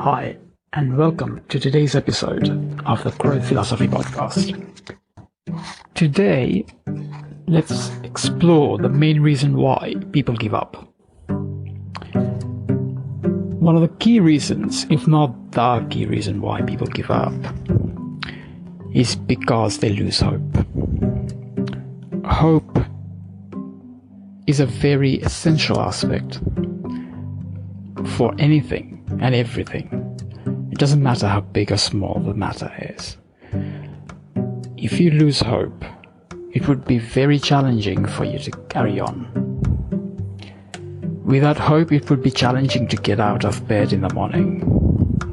Hi, and welcome to today's episode of the Growth Philosophy Podcast. Today, let's explore the main reason why people give up. One of the key reasons, if not the key reason why people give up, is because they lose hope. Hope is a very essential aspect for anything and everything. It doesn't matter how big or small the matter is. If you lose hope, it would be very challenging for you to carry on. Without hope, it would be challenging to get out of bed in the morning.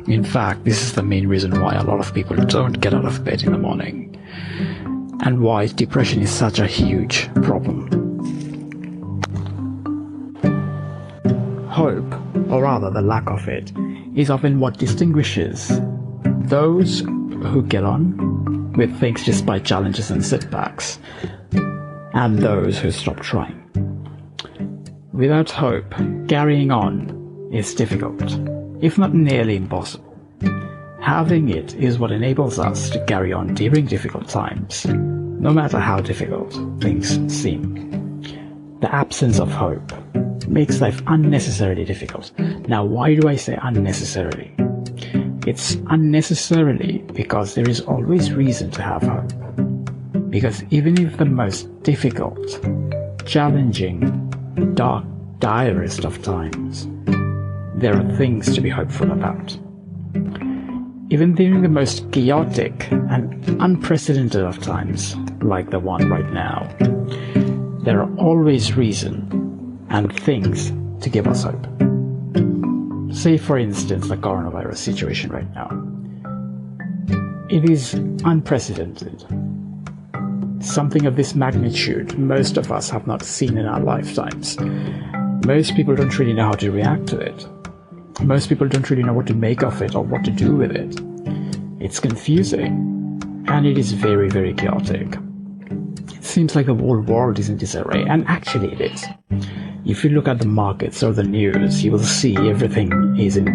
In fact, this is the main reason why a lot of people don't get out of bed in the morning, and why depression is such a huge problem. Hope, or rather the lack of it, is often what distinguishes those who get on with things despite challenges and setbacks, and those who stop trying. Without hope, carrying on is difficult, if not nearly impossible. Having it is what enables us to carry on during difficult times, no matter how difficult things seem. The absence of hope makes life unnecessarily difficult. Now, why do I say unnecessarily? It's unnecessarily because there is always reason to have hope. Because even if the most difficult, challenging, dark, direst of times, there are things to be hopeful about. Even during the most chaotic and unprecedented of times, like the one right now, there are always reason and things to give us hope. Say, for instance, the coronavirus situation right now. It is unprecedented. Something of this magnitude most of us have not seen in our lifetimes. Most people don't really know how to react to it. Most people don't really know what to make of it or what to do with it. It's confusing, and it is very, very chaotic. It seems like the whole world is in disarray, and actually it is. If you look at the markets or the news, you will see everything is in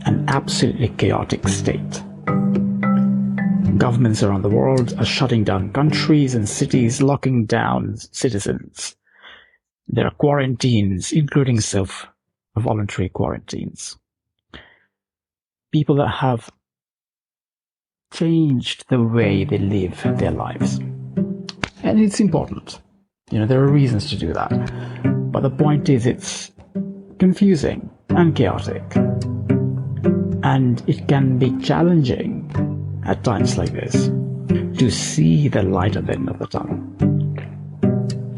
an absolutely chaotic state. Governments around the world are shutting down countries and cities, locking down citizens. There are quarantines, including self-voluntary quarantines. People that have changed the way they live their lives. And it's important. There are reasons to do that. But the point is, it's confusing and chaotic. And it can be challenging at times like this to see the light at the end of the tunnel.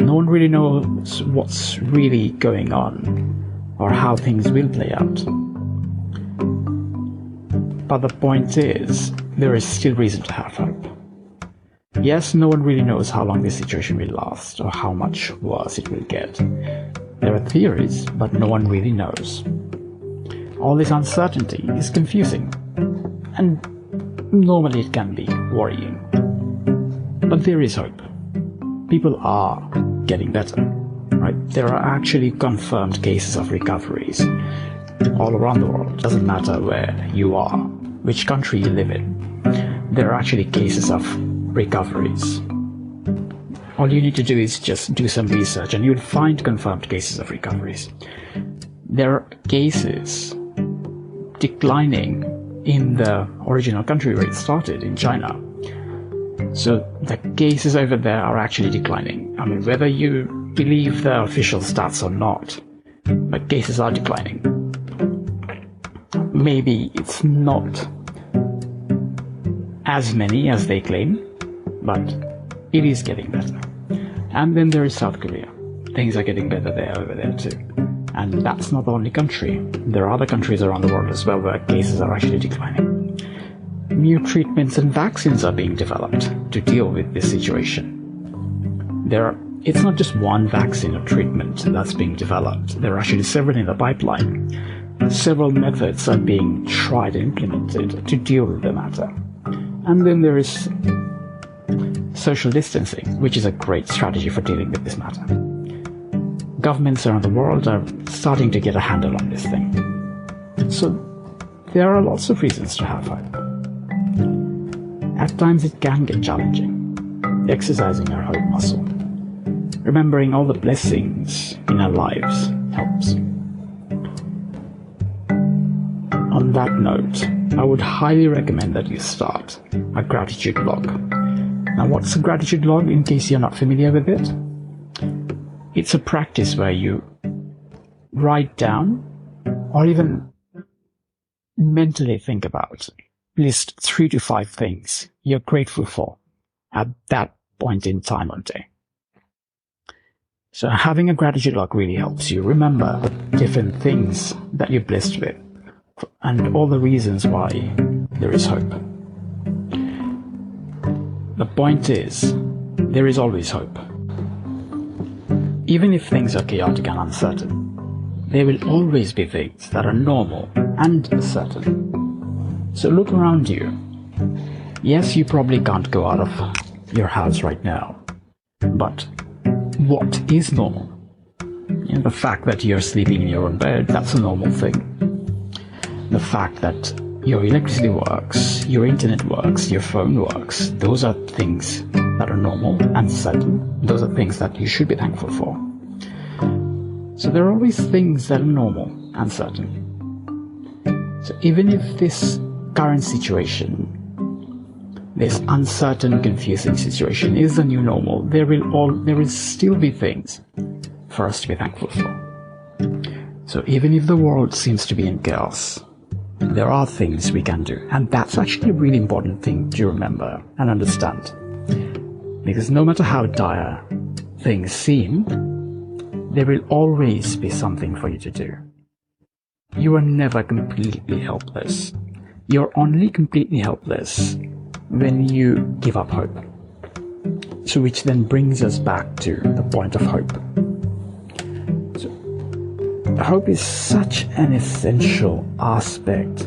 No one really knows what's really going on or how things will play out. But the point is, there is still reason to have hope. Yes, no one really knows how long this situation will last or how much worse it will get. There are theories, but no one really knows. All this uncertainty is confusing, and normally it can be worrying. But there is hope. People are getting better, right? There are actually confirmed cases of recoveries all around the world. It doesn't matter where you are, which country you live in. There are actually cases of recoveries. All you need to do is just do some research and you'll find confirmed cases of recoveries. There are cases declining in the original country where it started, in China. So the cases over there are actually declining. I mean, whether you believe the official stats or not, but cases are declining. Maybe it's not as many as they claim, but it is getting better. And then there is South Korea. Things are getting better over there too. And that's not the only country. There are other countries around the world as well where cases are actually declining. New treatments and vaccines are being developed to deal with this situation. It's not just one vaccine or treatment that's being developed. There are actually several in the pipeline. Several methods are being tried and implemented to deal with the matter. And then there is social distancing, which is a great strategy for dealing with this matter. Governments around the world are starting to get a handle on this thing. So there are lots of reasons to have hope. At times it can get challenging, exercising our hope muscle. Remembering all the blessings in our lives helps. On that note, I would highly recommend that you start a gratitude log. Now, what's a gratitude log, in case you're not familiar with it? It's a practice where you write down, or even mentally think about, list 3 to 5 things you're grateful for at that point in time or day. So having a gratitude log really helps you remember the different things that you're blessed with and all the reasons why there is hope. The point is, there is always hope. Even if things are chaotic and uncertain, there will always be things that are normal and certain. So look around you. Yes, you probably can't go out of your house right now, but what is normal? The fact that you're sleeping in your own bed, that's a normal thing. The fact that your electricity works, your internet works, your phone works, those are things that are normal and certain. Those are things that you should be thankful for. So there are always things that are normal and certain. So even if this current situation, this uncertain, confusing situation is the new normal, there will still be things for us to be thankful for. So even if the world seems to be in chaos, there are things we can do. And that's actually a really important thing to remember and understand. Because no matter how dire things seem, there will always be something for you to do. You are never completely helpless. You're only completely helpless when you give up hope. So which then brings us back to the point of hope. So, hope is such an essential aspect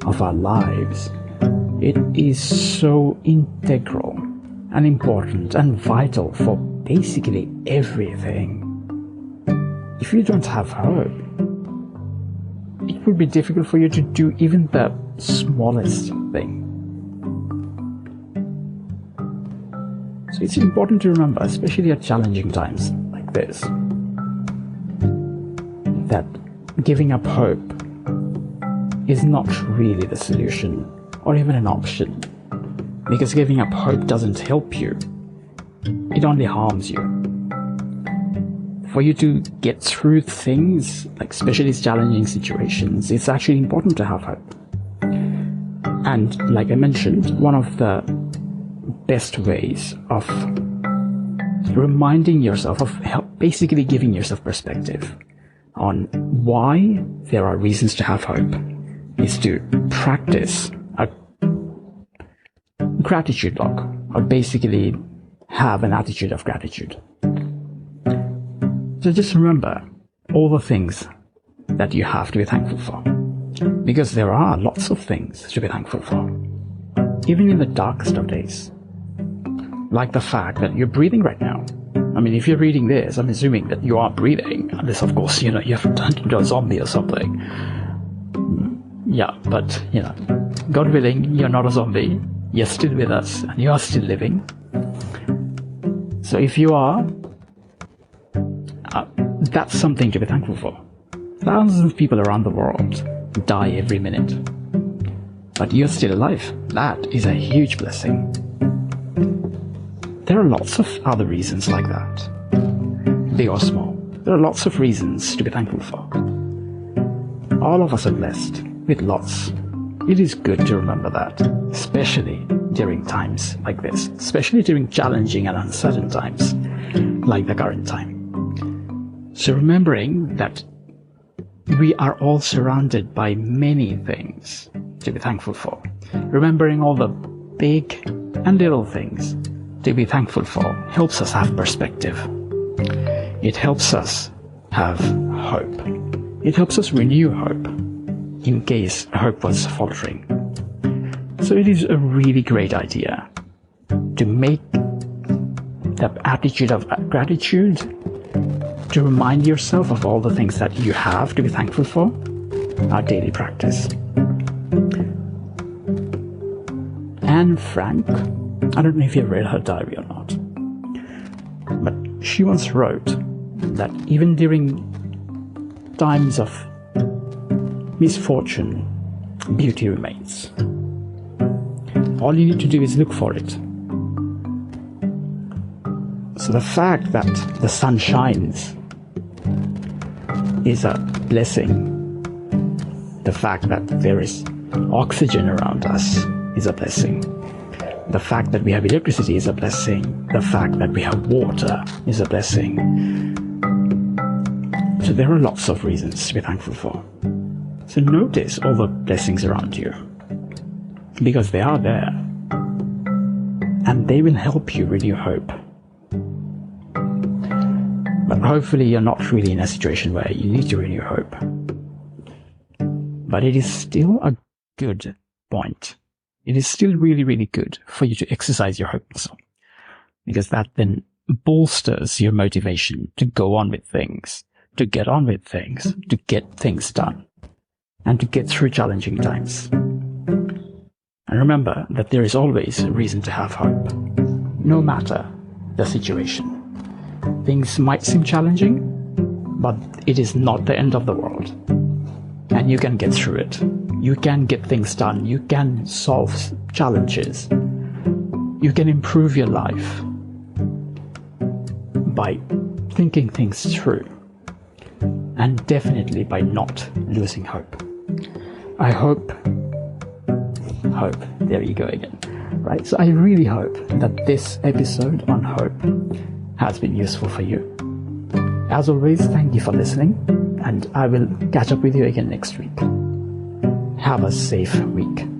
of our lives. It is so integral and important and vital for basically everything. If you don't have hope, it would be difficult for you to do even the smallest thing. So it's important to remember, especially at challenging times like this, that giving up hope is not really the solution or even an option. Because giving up hope doesn't help you. It only harms you. For you to get through things, like especially challenging situations, it's actually important to have hope. And like I mentioned, one of the best ways of reminding yourself, of basically giving yourself perspective on why there are reasons to have hope, is to practice a gratitude log, or basically have an attitude of gratitude. So just remember all the things that you have to be thankful for, because there are lots of things to be thankful for, even in the darkest of days. Like the fact that you're breathing right now. I mean, if you're reading this, I'm assuming that you are breathing, unless of course, you haven't turned into a zombie or something. Yeah, but, God willing, you're not a zombie. You're still with us, and you are still living. So if you are, that's something to be thankful for. Thousands of people around the world die every minute. But you're still alive. That is a huge blessing. There are lots of other reasons like that, big or small. There are lots of reasons to be thankful for. All of us are blessed with lots. It is good to remember that, especially during times like this, especially during challenging and uncertain times like the current time. So remembering that we are all surrounded by many things to be thankful for, remembering all the big and little things to be thankful for, helps us have perspective. It helps us have hope. It helps us renew hope in case hope was faltering. So it is a really great idea to make the attitude of gratitude, to remind yourself of all the things that you have to be thankful for, our daily practice. Anne Frank, I don't know if you've read her diary or not, but she once wrote that even during times of misfortune, beauty remains. All you need to do is look for it. So the fact that the sun shines is a blessing. The fact that there is oxygen around us is a blessing. The fact that we have electricity is a blessing. The fact that we have water is a blessing. So there are lots of reasons to be thankful for. So notice all the blessings around you, because they are there, and they will help you renew hope. But hopefully you're not really in a situation where you need to renew hope. But it is still a good point. It is still really, really good for you to exercise your hope muscle, because that then bolsters your motivation to go on with things, to get on with things, to get things done, and to get through challenging times. And remember that there is always a reason to have hope, no matter the situation. Things might seem challenging, but it is not the end of the world. And you can get through it. You can get things done. You can solve challenges. You can improve your life by thinking things through, and definitely by not losing hope. I hope, there you go again, right? So I really hope that this episode on hope has been useful for you. As always, thank you for listening, and I will catch up with you again next week. Have a safe week.